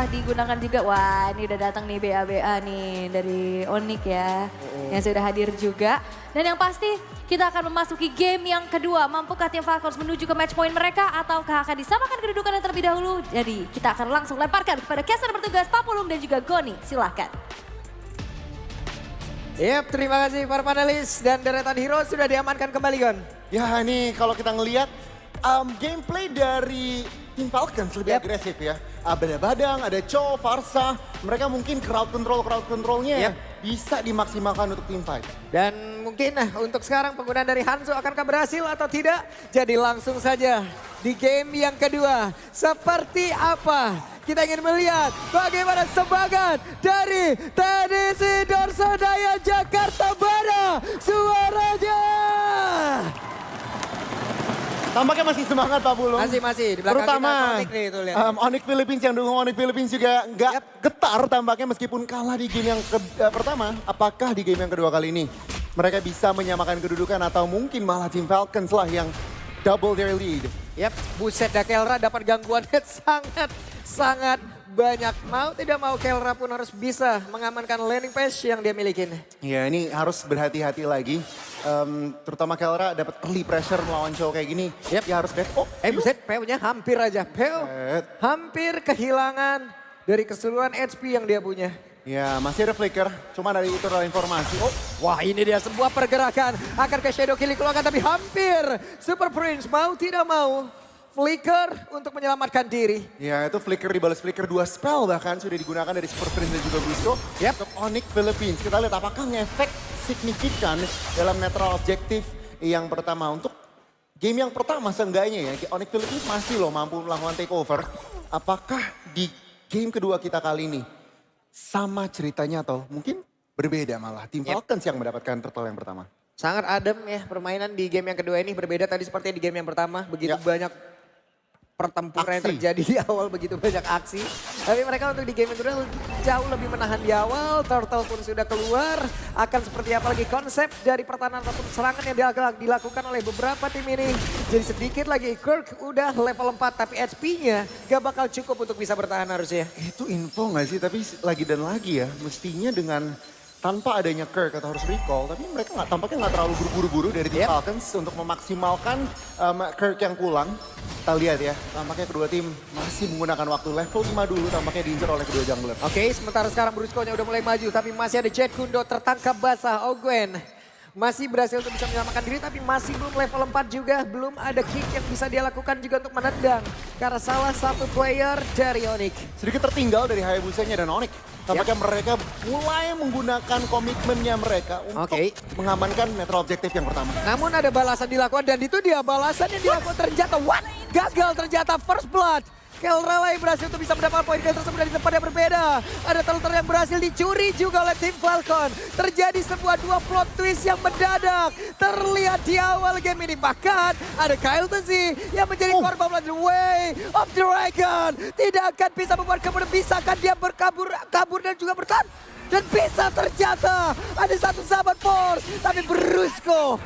apakah digunakan juga? Wah, ini udah datang nih BA nih dari Onyx ya. Yang sudah hadir juga. Dan yang pasti kita akan memasuki game yang kedua. Mampukah tim Falcons menuju ke match point mereka ataukah akan disamakan kedudukannya terlebih dahulu? Jadi kita akan langsung lemparkan kepada caster bertugas Papulung dan juga Goni. Silahkan. Yap, terima kasih para panelis dan deretan hero sudah diamankan kembali, Gon. Ya ini kalau kita ngelihat gameplay dari Team Falcons lebih agresif ya. Ada Badang, ada Cho, Farsa, mereka mungkin crowd controlnya bisa dimaksimalkan untuk team fight. Dan mungkin untuk sekarang penggunaan dari Hanzo akankah berhasil atau tidak? Jadi langsung saja di game yang kedua. Seperti apa? Kita ingin melihat bagaimana semangat dari TDC Dorsadaya Jakarta Barat. Suaranya. Tampaknya masih semangat Pak Bulung. Masih. Di belakang terutama kita Onyx nih tuh lihat. Onyx Philippines yang dukung Onyx Philippines juga nggak getar tampaknya meskipun kalah di game yang pertama. Apakah di game yang kedua kali ini mereka bisa menyamakan kedudukan atau mungkin malah Team Falcons lah yang double their lead. Yap, buset dah Kelra dapat gangguannya sangat banyak. Mau tidak mau Kelra pun harus bisa mengamankan landing page yang dia milikin. Ya ini harus berhati-hati lagi. Terutama Kelra dapat early pressure melawan cowok kayak gini. Ya harus bet. Buset, PO-nya hampir aja. PO hampir kehilangan dari keseluruhan HP yang dia punya. Ya masih ada flicker, cuma dari itu adalah informasi. Wah ini dia sebuah pergerakan. Akan ke Shadow Kill keluarkan tapi hampir. Super Prince mau tidak mau. Flicker untuk menyelamatkan diri. Ya itu flicker dibalas flicker 2 spell bahkan sudah digunakan dari Super Prince dan juga Busco. Untuk Onyx Philippines. Kita lihat apakah ngefek signifikan dalam netral objektif yang pertama. Untuk game yang pertama seenggaknya ya Onyx Philippines masih loh mampu melakukan takeover. Apakah di game kedua kita kali ini sama ceritanya atau mungkin berbeda malah. Tim Falcons yang mendapatkan turtle yang pertama. Sangat adem ya permainan di game yang kedua ini berbeda tadi seperti di game yang pertama. Begitu banyak pertempuran yang terjadi di awal, begitu banyak aksi. Tapi mereka untuk di game yang kedua jauh lebih menahan di awal. Turtle pun sudah keluar. Akan seperti apa lagi konsep dari pertahanan ataupun serangan yang dilakukan oleh beberapa tim ini. Jadi sedikit lagi Kirk udah level 4 tapi HP-nya gak bakal cukup untuk bisa bertahan harusnya. Itu info gak sih? Tapi lagi dan lagi ya mestinya dengan tanpa adanya Kirk atau harus recall. Tapi mereka tampaknya gak terlalu buru-buru dari tim Falcons untuk memaksimalkan Kirk yang pulang. Kita lihat ya, tampaknya kedua tim masih menggunakan waktu level 5 dulu, tampaknya diincar oleh kedua jungler. Oke, sementara sekarang Brusco-nya udah mulai maju, tapi masih ada Jet Kundo tertangkap basah. Ogwen masih berhasil untuk bisa menyelamatkan diri, tapi masih belum level 4 juga. Belum ada kick yang bisa dia lakukan juga untuk menendang. Karena salah satu player dari Onyx. Sedikit tertinggal dari Hayabusanya dan Onyx. Tampaknya mereka mulai menggunakan komitmennya mereka untuk mengamankan netral objektif yang pertama. Namun ada balasan dilakukan dan itu dia balasan yang dilakukan ternyata gagal ternyata first blood. Kelrelai berhasil untuk bisa mendapatkan poin tersebut dari tempat yang berbeda. Ada turtle yang berhasil dicuri juga oleh tim Falcon. Terjadi sebuah dua plot twist yang mendadak. Terlihat di awal game ini. Bahkan ada Kyle Tezi yang menjadi korban The Way of Dragon. Tidak akan bisa membuat kemudian bisakah dia kabur dan juga bertahan. Dan bisa ternyata ada satu sahabat Force. Tapi Brusco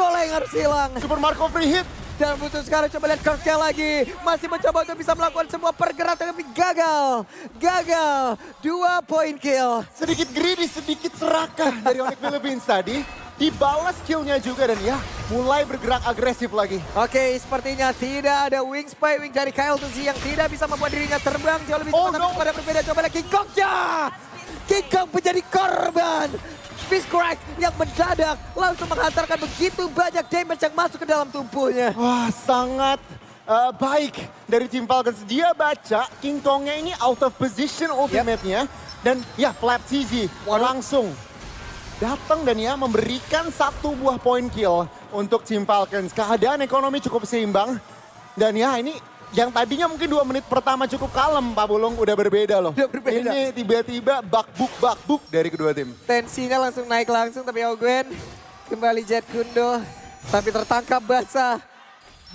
lah yang harus hilang. Super Marco free hit. Dan butuh sekarang coba lihat Kirk lagi. Masih mencoba untuk bisa melakukan semua pergerakan tapi gagal. 2 point kill. Sedikit greedy, sedikit serakah dari Onyx Philippines tadi. Dibalas killnya juga dan ya mulai bergerak agresif lagi. Oke, sepertinya tidak ada wing spy wing dari Kyle Tuzi yang tidak bisa membuat dirinya terbang jauh lebih cepat. Pada berbeda coba lihat King Kong-nya. King Kong menjadi korban. Fist crack yang mendadak langsung menghantarkan begitu banyak damage yang masuk ke dalam tubuhnya. Wah sangat baik dari tim Falcons. Dia baca King Kong-nya ini out of position ultimate-nya. Dan ya Flap CZ langsung datang dan ya memberikan 1 buah point kill untuk tim Falcons. Keadaan ekonomi cukup seimbang. Dan ya ini yang tadinya mungkin 2 menit pertama cukup kalem, Pak Bulung udah berbeda loh. Ini tiba-tiba bakbuk dari kedua tim. Tensinya langsung naik tapi Ogwen kembali Jet Kundo. Tapi tertangkap basah.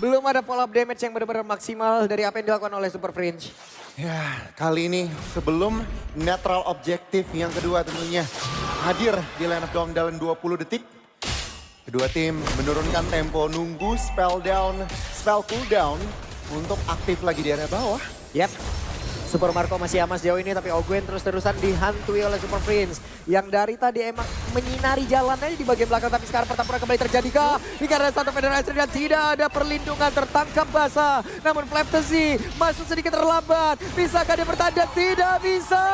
Belum ada follow up damage yang benar-benar maksimal dari apa yang dilakukan oleh Super Fringe. Ya kali ini sebelum netral objektif yang kedua tentunya hadir di line up down dalam 20 detik. Kedua tim menurunkan tempo, nunggu spell cooldown untuk aktif lagi di area bawah. Super Marco masih aman sejauh ini, tapi Ogwen terus-terusan dihantui oleh Super Prince. Yang dari tadi emang menyinari jalannya di bagian belakang, tapi sekarang pertempuran kembali terjadi kah? Hingga ada satu Federation dan tidak ada perlindungan, tertangkap basah. Namun Flaptasy masuk sedikit terlambat. Bisakah dia bertanda? Tidak bisa.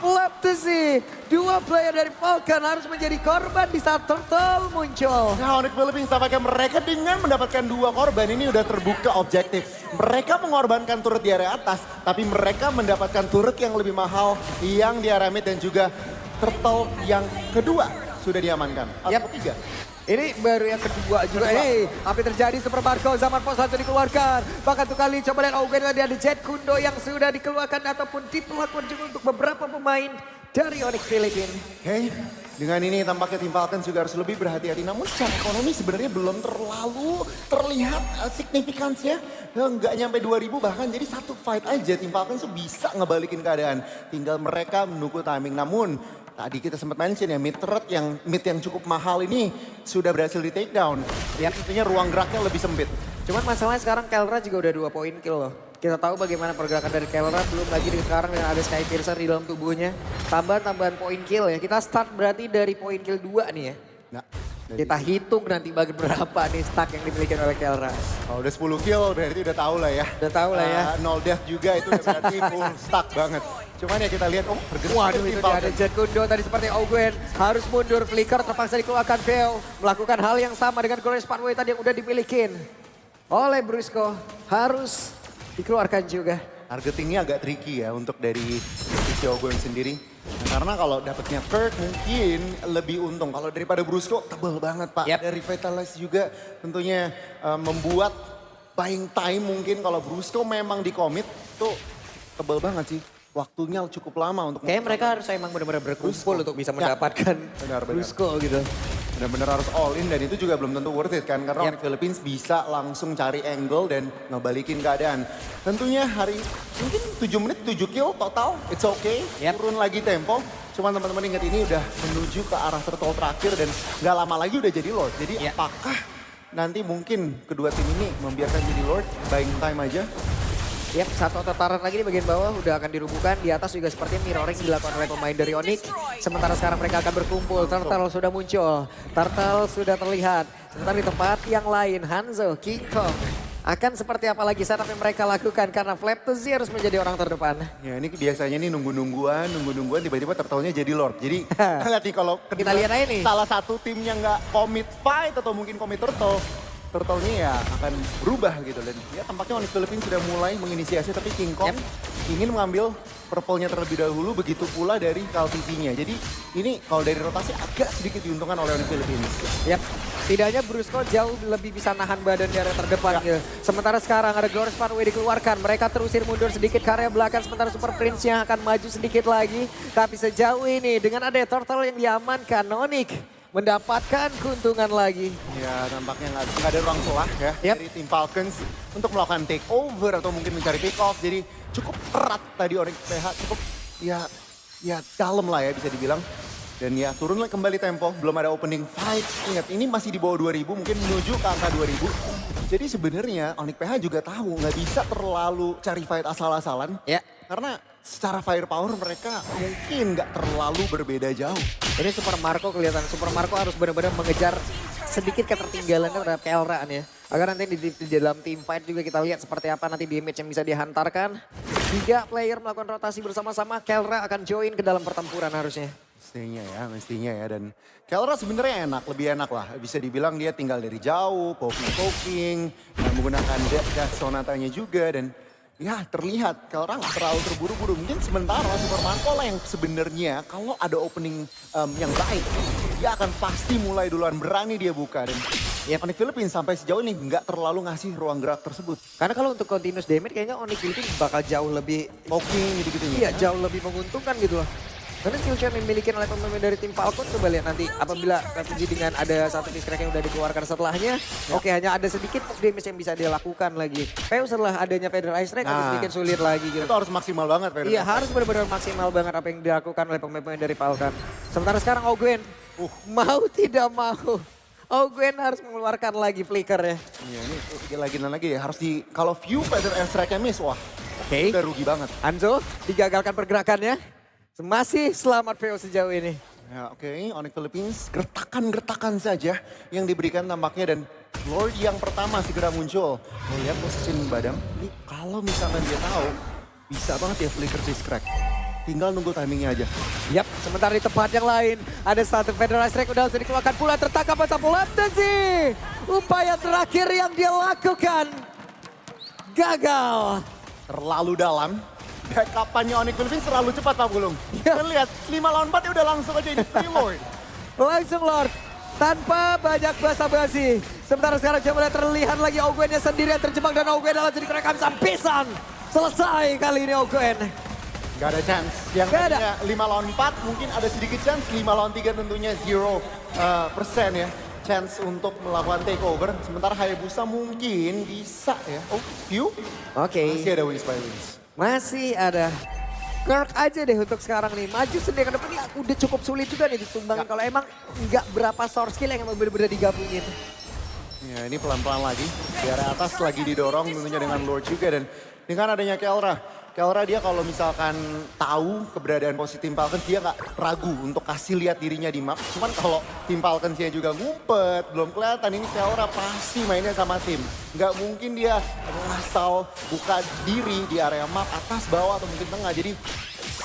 Flaptasy, dua player dari Falcon harus menjadi korban di saat Turtle muncul. Nah, Onyx Philippines tampaknya mereka dengan mendapatkan 2 korban ini udah terbuka objektif. Mereka mengorbankan turret di area atas, tapi mereka mendapatkan turret yang lebih mahal yang di area mid dan juga turtle yang kedua sudah diamankan. Atau ketiga. Ini baru yang kedua juga. Apa yang terjadi? Super Marco, Zaman Pos langsung dikeluarkan. Bahkan tuh kali coba lihat Augen tadi ada Jet Kundo yang sudah dikeluarkan ataupun diperlakukan juga untuk beberapa pemain dari Onyx Philippines. Hey, dengan ini tampaknya tim Falcons juga harus lebih berhati-hati. Namun secara ekonomi sebenarnya belum terlalu terlihat signifikansinya. Nggak nyampe 2000 bahkan. Jadi satu fight aja tim Falcons tuh bisa ngebalikin keadaan. Tinggal mereka menunggu timing. Namun tadi kita sempat mention ya mid yang cukup mahal ini sudah berhasil di take down. Ya tentunya ruang geraknya lebih sempit. Cuman masalahnya sekarang Kelra juga udah 2 poin kill loh. Kita tahu bagaimana pergerakan dari Kelra, belum lagi sekarang dengan ada Sky Piercer di dalam tubuhnya. Tambahan poin kill ya. Kita start berarti dari poin kill 2 nih ya. Nah, kita hitung nanti bagi berapa nih stack yang dimiliki oleh Kelra. Kalau udah 10 kill berarti udah tahu lah ya. Udah tahu lah ya. 0 death juga itu udah berarti full stack banget. Cuman ya kita lihat, bergerak. Waduh itu dia ada Jet Kundo tadi seperti Ogwen. Harus mundur, Flicker terpaksa dikeluarkan Veo. Melakukan hal yang sama dengan Glorious Pathway tadi yang udah dimilikin oleh Brusco. Harus dikeluarkan juga. Targetingnya agak tricky ya untuk dari sisi Ogwen sendiri. Karena kalau dapetnya Kirk mungkin lebih untung. Kalau daripada Brusco tebel banget Pak. Dari Vitalize juga tentunya membuat buying time mungkin kalau Brusco memang di commit tuh tebel banget sih. Waktunya cukup lama untuk... Kayaknya mereka harus emang benar-benar berkumpul untuk bisa mendapatkan Brusco gitu. Benar-benar harus all in dan itu juga belum tentu worth it kan. Karena Onyx Philippines bisa langsung cari angle dan ngebalikin keadaan. Tentunya hari mungkin 7 menit 7 kill total, it's okay. Turun lagi tempo. Cuman teman-teman ingat ini udah menuju ke arah turtle terakhir dan gak lama lagi udah jadi Lord. Jadi apakah nanti mungkin kedua tim ini membiarkan jadi Lord, buying time aja? Satu tataran lagi di bagian bawah udah akan dirubuhkan. Di atas juga seperti mirroring dilakukan oleh pemain dari Onyx. Sementara sekarang mereka akan berkumpul. Turtle sudah muncul. Turtle sudah terlihat. Sementara di tempat yang lain, Hanzo, King Kong. Akan seperti apa lagi setup yang mereka lakukan. Karena Flaptasy harus menjadi orang terdepan. Ya ini biasanya nih nunggu-nungguan tiba-tiba turtle-nya jadi Lord. Jadi lihat nih kalau kita lihat aja nih. Salah satu timnya nggak commit fight atau mungkin commit turtle-nya ya akan berubah gitu. Dan ya tampaknya Onyx Philippines sudah mulai menginisiasi tapi King Kong ingin mengambil purple-nya terlebih dahulu, begitu pula dari KLTV-nya. Jadi ini kalau dari rotasi agak sedikit diuntungkan oleh Onyx Philippines. Setidaknya Brusco jauh lebih bisa nahan badan di area terdepan. Sementara sekarang ada Glorious Pathway dikeluarkan. Mereka terusir mundur sedikit ke area belakang. Sementara Super Prince yang akan maju sedikit lagi. Tapi sejauh ini dengan ada turtle yang diamankan, Onyx mendapatkan keuntungan lagi. Ya tampaknya nggak ada ruang celah ya dari tim Falcons untuk melakukan take over atau mungkin mencari pick off. Jadi cukup erat tadi Onyx PH, cukup ya dalam lah ya bisa dibilang. Dan ya turun kembali tempo, belum ada opening fight. Ingat ini masih di bawah 2000, mungkin menuju ke angka 2000. Jadi sebenarnya Onyx PH juga tahu nggak bisa terlalu cari fight asal-asalan. Karena secara firepower mereka mungkin nggak terlalu berbeda jauh. Ini Super Marco kelihatan, Super Marco harus benar-benar mengejar sedikit ketertinggalannya terhadap Kelra nih ya. Agar nanti di dalam team fight juga kita lihat seperti apa nanti damage yang bisa dihantarkan. 3 player melakukan rotasi bersama-sama, Kelra akan join ke dalam pertempuran harusnya. Mestinya ya. Dan Kelra sebenarnya lebih enak lah. Bisa dibilang dia tinggal dari jauh, poking, menggunakan dash sonatanya juga. Dan ya terlihat Kelra nggak terlalu terburu-buru. Mungkin sementara Super Marco lah yang sebenarnya kalau ada opening yang baik, dia akan pasti mulai duluan, berani dia buka. Dan Onyx Philippines sampai sejauh ini nggak terlalu ngasih ruang gerak tersebut. Karena kalau untuk continuous damage kayaknya Onyx Philippines bakal jauh lebih poking gitu-gitu. Iya, jauh lebih menguntungkan gitu loh. Karena skill shot yang dimiliki oleh pemain dari tim Falcon, coba lihat nanti apabila Refugee dengan ada satu piece crack yang udah dikeluarkan setelahnya. Oke, hanya ada sedikit damage yang bisa dia lakukan lagi. Peu setelah adanya Federal Ice Strike agak sedikit sulit lagi gitu. Itu harus maksimal banget Federal. Iya, harus benar-benar maksimal banget apa yang dilakukan oleh pemain dari Falcon. Sementara sekarang Ogwen, mau tidak mau, Ogwen harus mengeluarkan lagi flicker ya. Iya, ini lagi ya harus kalau view Federal Ice Strike-nya miss, wah Oke. Udah rugi banget. Hanzo digagalkan pergerakannya. Masih selamat PO sejauh ini. Ya, oke, Onyx Philippines gertakan-gertakan saja yang diberikan tampaknya dan Lord yang pertama segera muncul. Lihat posisi Badam, ini kalau misalkan dia tahu bisa banget ya flicker face crack. Tinggal nunggu timingnya aja. Yap, sementara di tempat yang lain ada satu Federal Strike udah langsung dikeluarkan pula, tertangkap masa sih. Upaya terakhir yang dia lakukan gagal. Terlalu dalam. Backup-nya Onyx Philippines terlalu cepat Pak Gulung. Kita lihat 5 lawan 4 ya udah langsung aja ini free Lord. Langsung Lord. Tanpa banyak basa-basi. Sementara sekarang coba terlihat lagi Ogwennya sendiri yang terjebak dan Ogwen langsung dikerekam sampisan. Selesai kali ini Ogwen. Gak ada chance. Yang Gak ada. tadinya 5 lawan 4 mungkin ada sedikit chance. 5 lawan 3 tentunya 0% ya. Chance untuk melakukan takeover. Sementara Hayabusa mungkin bisa ya. Oh, view. Oke. Masih ada wins by wins. Masih ada. Kirk aja deh untuk sekarang nih. Maju sendiri ke depan ya udah cukup sulit juga nih ditumbangin. Kalau emang nggak berapa source skill yang bener-bener digabungin. Ya ini pelan-pelan lagi. Di area atas lagi didorong tentunya dengan Lord juga. Dan dengan adanya Kelra. Kelra dia kalau misalkan tahu keberadaan posisi Team Falcons dia nggak ragu untuk kasih lihat dirinya di map. Cuman kalau Team Falcons-nya juga ngumpet, belum kelihatan ini Kelra pasti mainnya sama tim. Nggak mungkin dia asal buka diri di area map atas, bawah atau mungkin tengah. Jadi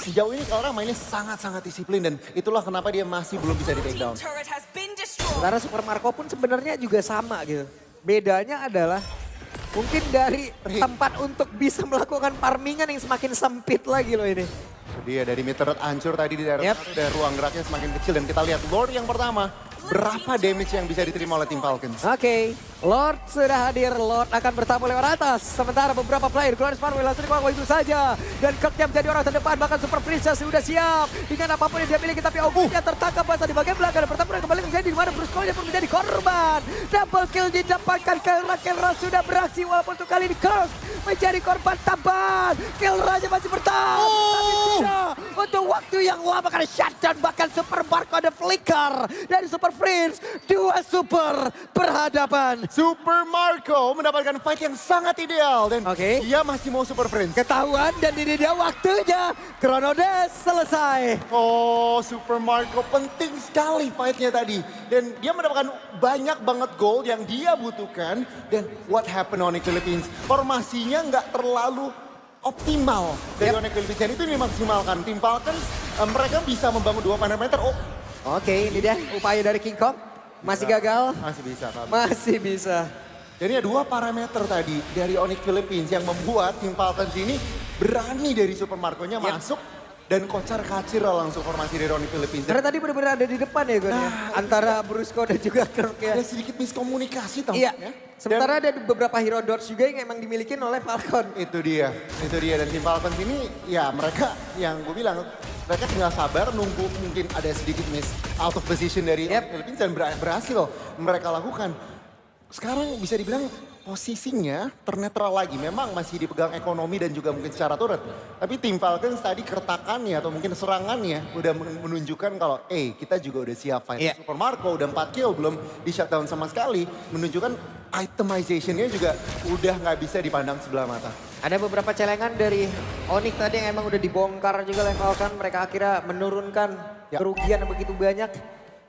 sejauh ini Kelra mainnya sangat-sangat disiplin dan itulah kenapa dia masih belum bisa di take down. Sementara Super Marco pun sebenarnya juga sama gitu. Bedanya adalah mungkin dari tempat untuk bisa melakukan farmingan yang semakin sempit lagi loh ini. Dia dari mid turret hancur tadi di daerah dan ruang geraknya semakin kecil dan kita lihat Lord yang pertama berapa damage yang bisa diterima oleh tim Falcons. Oke, Lord sudah hadir, Lord akan bertamu lewat atas. Sementara beberapa player, Glorious Farwell langsung dibawa itu saja. Dan Kirknya menjadi orang terdepan, bahkan Super Princess sudah siap. Dengan apapun yang dia miliki, tapi Augusnya tertangkap basah di bagian belakang. Dan pertempuran kembali menjadi di mana Bruce Cole pun menjadi korban. Double kill didapatkan, Kelra sudah beraksi walaupun untuk kali ini Kirk menjadi korban tambahan. Kelranya masih bertahan, tapi tidak untuk waktu yang lama karena shutdown. Bahkan Super Marco ada flicker dari Super Prince. Dua super berhadapan. Super Marco mendapatkan fight yang sangat ideal dan dia masih mau Super Prince. Ketahuan dan ini dia waktunya. Chrono Dash selesai. Oh, Super Marco penting sekali fightnya tadi. Dan dia mendapatkan banyak banget gold yang dia butuhkan. Dan what happened Onyx Philippines? Formasinya nggak terlalu optimal dari Onyx Philippines. Dan itu dimaksimalkan. Tim Falcons mereka bisa membangun 2 parameter. Oke, ini dia upaya dari King Kong. Masih gagal. Masih bisa. Masih bisa. Jadi 2 parameter tadi dari Onyx Philippines yang membuat tim Falcons ini berani dari Super Marco-nya masuk dan kocar kacir langsung formasi dari Onyx Philippines. Karena tadi benar-benar ada di depan ya Gon ya. Antara Brusco dan juga Kirk ya. Ada sedikit miskomunikasi tampaknya. Iya. Sementara ada beberapa hero dots juga yang emang dimiliki oleh Falcon. Itu dia. Dan tim Falcons ini ya mereka yang gue bilang mereka tinggal sabar nunggu mungkin ada sedikit miss out of position dari Philippines dan berhasil mereka lakukan. Sekarang bisa dibilang posisinya ternetral lagi. Memang masih dipegang ekonomi dan juga mungkin secara turret. Tapi tim Falcons tadi kertakannya atau mungkin serangannya udah menunjukkan kalau kita juga udah siap fight. Super Marco udah 4 kill belum di shutdown sama sekali. Menunjukkan itemization-nya juga udah nggak bisa dipandang sebelah mata. Ada beberapa celengan dari Onyx tadi yang emang udah dibongkar juga oleh Falcon. Mereka akhirnya menurunkan kerugian yang begitu banyak.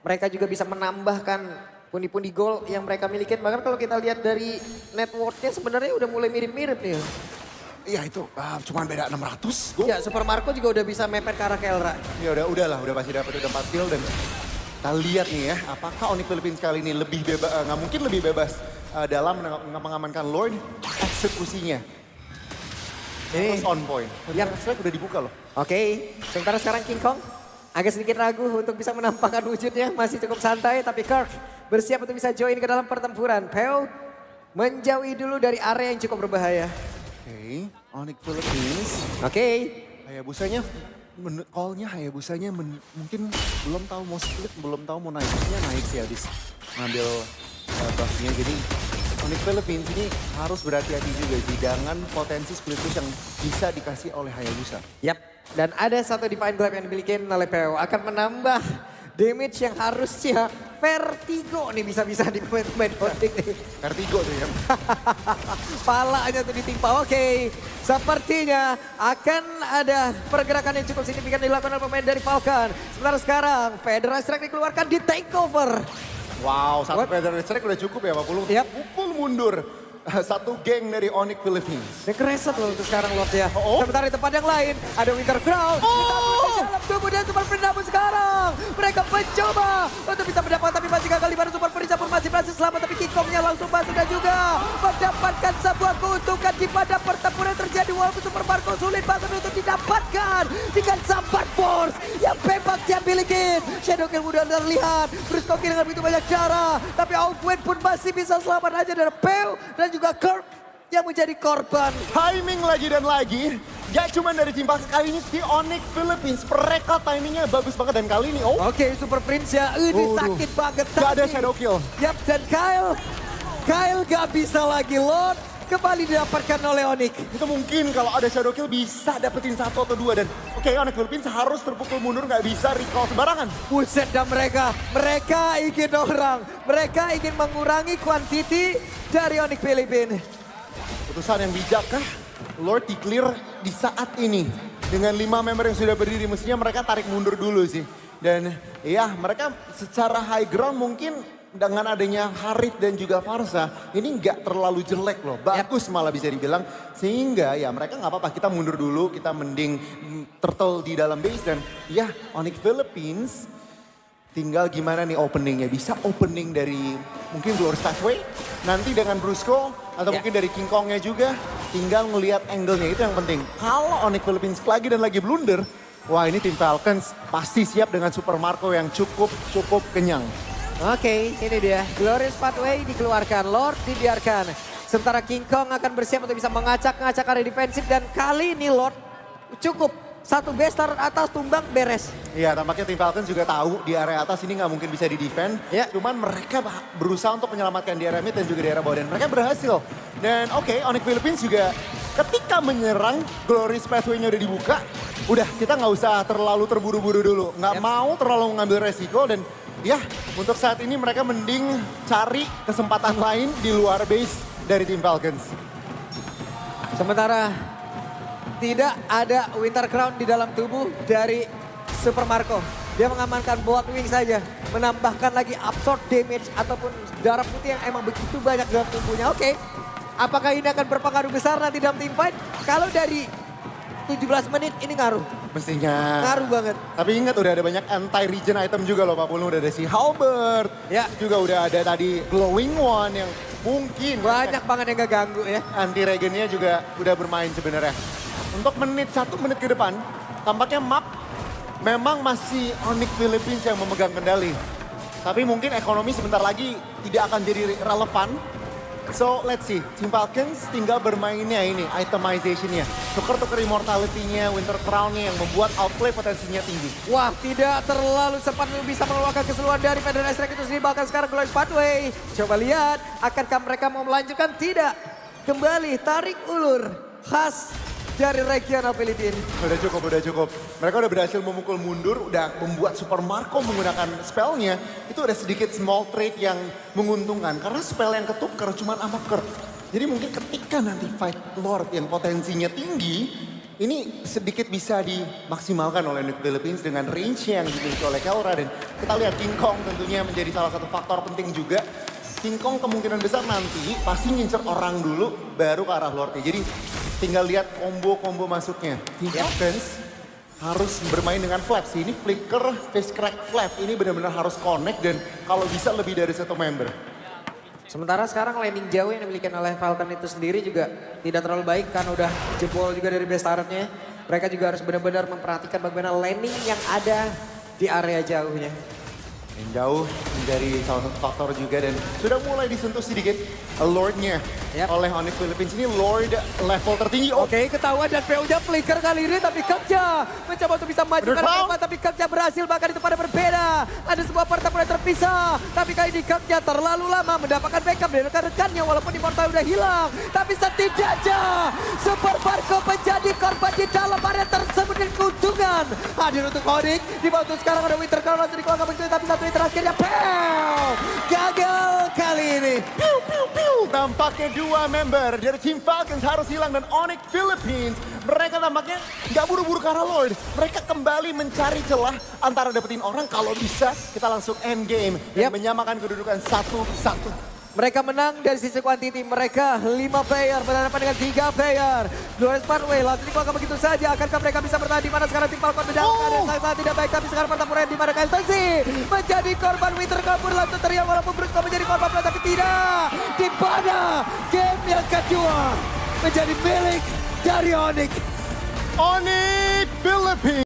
Mereka juga bisa menambahkan pundi-pundi gol yang mereka miliki. Bahkan kalau kita lihat dari net worth-nya sebenarnya udah mulai mirip-mirip nih. Iya itu cuma beda 600 gol. Ya Super Marco juga udah bisa mepet ke arah Kelra. Ya udah pasti dapat udah 4 kill dan kita lihat nih ya apakah Onyx Philippines kali ini lebih bebas, nggak mungkin lebih bebas dalam mengamankan Lord eksekusinya. Ini on point. Yang strike udah dibuka loh. Oke, sementara sekarang King Kong agak sedikit ragu untuk bisa menampakkan wujudnya. Masih cukup santai tapi Kirk bersiap untuk bisa join ke dalam pertempuran. Peo menjauhi dulu dari area yang cukup berbahaya. Oke, Onyx Philippines. Oke. Hayabusanya, call-nya Hayabusanya mungkin belum tahu mau split, belum tahu mau naik sih habis ngambil buff-nya. Jadi Onyx Philippines ini harus berhati-hati juga sih dengan potensi split push yang bisa dikasih oleh Hayabusa. Yap, dan ada satu Divine Glaive yang dimiliki oleh Peo akan menambah damage yang harusnya vertigo nih bisa-bisa di pemain-pemain Onyx nih. Vertigo tuh ya. Palanya tuh ditimpa. Oke, sepertinya akan ada pergerakan yang cukup signifikan dilakukan oleh pemain dari Falcon. Sementara sekarang Federal Strike dikeluarkan di takeover. Wow, satu Federal Strike udah cukup ya Pak Pulu. Yap. Pukul mundur. Satu geng dari Onyx Philippines. Ini kereset loh untuk sekarang Lord ya. Oh. Sementara di tempat yang lain ada Winter Crown. Oh. Dalam tubuh dan Super Prince namun sekarang mereka mencoba untuk bisa mendapatkan tapi masih gagal di mana Super Prince pun masih berhasil selamat tapi King Kongnya langsung masuk dan juga mendapatkan sebuah keuntungan di pada pertempuran yang terjadi walaupun Super Marco sulit banget untuk didapatkan dengan Sambar Force yang memang dia miliki. Shadow Kill mudah terlihat, Bruce Koki dengan begitu banyak cara tapi Outwit pun masih bisa selamat aja dari Peu dan juga Kirk yang menjadi korban. Timing lagi dan lagi. Gak cuma dari tim Falcon, kali ini di Onyx Philippines. Mereka timingnya bagus banget dan kali ini Oke, Super Prince ya. Ini sakit banget. Gak ada shadow kill. Yap, dan Kyle gak bisa lagi. Lord kembali didapatkan oleh Onyx. Itu mungkin kalau ada shadow kill bisa dapetin 1 atau 2. Dan oke, Onyx Philippines harus terpukul mundur, gak bisa recall sembarangan. Buset dan mereka ingin orang. Mereka ingin mengurangi kuantiti dari Onyx Philippines. Keputusan yang bijak kah? Lord di clear di saat ini. Dengan 5 member yang sudah berdiri, mestinya mereka tarik mundur dulu sih. Dan ya mereka secara high ground mungkin dengan adanya Harith dan juga Farsa, ini nggak terlalu jelek loh. Bagus malah bisa dibilang. Sehingga ya mereka nggak apa-apa, kita mundur dulu, kita mending turtle di dalam base. Dan ya Onyx Philippines tinggal gimana nih openingnya. Bisa opening dari mungkin Glorious Pathway, nanti dengan Brusco, atau mungkin dari King Kongnya juga. Tinggal ngelihat angle-nya, itu yang penting. Kalau Onyx Philippines lagi dan lagi blunder, wah ini tim Falcons pasti siap dengan Super Marco yang cukup kenyang. Oke, ini dia. Glorious Pathway dikeluarkan, Lord dibiarkan. Sementara King Kong akan bersiap untuk bisa mengacak-ngacak area defensif. Dan kali ini Lord cukup. Satu base taruh atas, tumbang, beres. Iya, tampaknya tim Falcons juga tahu di area atas ini nggak mungkin bisa di-defend. Ya. Cuman mereka berusaha untuk menyelamatkan di area mid dan juga di area bawah. Dan mereka berhasil. Dan oke, Onyx Philippines juga ketika menyerang, Glorious Pathway-nya udah dibuka. Udah, kita nggak usah terlalu terburu-buru dulu. Nggak mau terlalu mengambil resiko. Dan ya, untuk saat ini mereka mending cari kesempatan lain di luar base dari tim Falcons. Sementara tidak ada Winter Crown di dalam tubuh dari Super Marco. Dia mengamankan Blood Wing saja. Menambahkan lagi absorb damage ataupun darah putih yang emang begitu banyak dalam tubuhnya. Oke, apakah ini akan berpengaruh besar nanti dalam team fight? Kalau dari 17 menit ini ngaruh. Mestinya. Ngaruh banget. Tapi ingat udah ada banyak anti-regen item juga loh Pak Pulung. Udah ada si Halberd. Ya. Juga udah ada tadi Glowing One yang mungkin. Banyak banget yang gak ganggu ya. Anti-regennya juga udah bermain sebenarnya. Untuk 1 menit ke depan, tampaknya map memang masih Onyx Philippines yang memegang kendali. Tapi mungkin ekonomi sebentar lagi tidak akan jadi relevan. So let's see, Team Falcons tinggal bermainnya ini, itemization-nya. Tuker-tuker immortality-nya, Winter Crown-nya yang membuat outplay potensinya tinggi. Wah, tidak terlalu sempat bisa mengeluarkan keseluruhan dari Federal Strike itu sendiri. Bahkan sekarang Glorious Pathway. Coba lihat, akankah mereka mau melanjutkan? Tidak. Kembali tarik ulur khas dari regional Philippines. Udah cukup. Mereka udah berhasil memukul mundur, udah membuat Super Marco menggunakan spellnya. Itu udah sedikit small trade yang menguntungkan. Karena spell yang ketuker cuma sama Kirk. Jadi mungkin ketika nanti fight Lord yang potensinya tinggi, ini sedikit bisa dimaksimalkan oleh Onyx Philippines dengan range yang dimiliki oleh Kelra. Dan kita lihat King Kong tentunya menjadi salah satu faktor penting juga. King Kong kemungkinan besar nanti pasti ngincer orang dulu baru ke arah Lordnya. Jadi tinggal lihat combo-combo masuknya. Team Falcons harus bermain dengan flaps. Ini flicker, face crack, flap. Ini benar-benar harus connect dan kalau bisa lebih dari 1 member. Sementara sekarang landing jauh yang dimiliki oleh Falcon itu sendiri juga tidak terlalu baik karena udah jebol juga dari base turretnya. Mereka juga harus benar-benar memperhatikan bagaimana landing yang ada di area jauhnya. Yang jauh menjadi salah satu faktor juga dan sudah mulai disentuh sedikit Lordnya oleh Onyx Philippines. Ini Lord level tertinggi. Oke, ketahuan dan PO-nya flicker kali ini tapi Kirkja mencoba untuk bisa maju ke depan tapi Kirkja berhasil bahkan itu pada berbeda. Ada sebuah pertempuran terpisah tapi kali ini Kirkja terlalu lama mendapatkan backup dari rekan-rekannya walaupun Immortal udah hilang. Tapi setidaknya Super Marco menjadi korban di dalam area tersebut dengan keuntungan. aman. Hadir untuk Onyx. Dibantu sekarang ada Winter Crown langsung dikeluarkan begitu. Tapi satu Winter akhirnya gagal kali ini. Tampaknya dua member dari tim Falcons harus hilang dan Onyx Philippines. Mereka tampaknya nggak buru-buru ke arah Lord. Mereka kembali mencari celah antara dapetin orang. Kalau bisa kita langsung end game. Dan menyamakan kedudukan 1-1. Mereka menang dari sisi kuantiti. Mereka 5 player berhadapan dengan 3 player. Glorious Pathway langsung dikeluarkan begitu saja. Akankah mereka bisa bertahan di mana sekarang tim Falcon dalam keadaan sangat tidak baik. Tapi sekarang pertempuran di mana Keltensi menjadi korban. Winter kabur langsung teriak walaupun berusaha menjadi korban pula. Tapi tidak. Di mana game yang kedua menjadi milik dari Onyx. Onyx Philippines.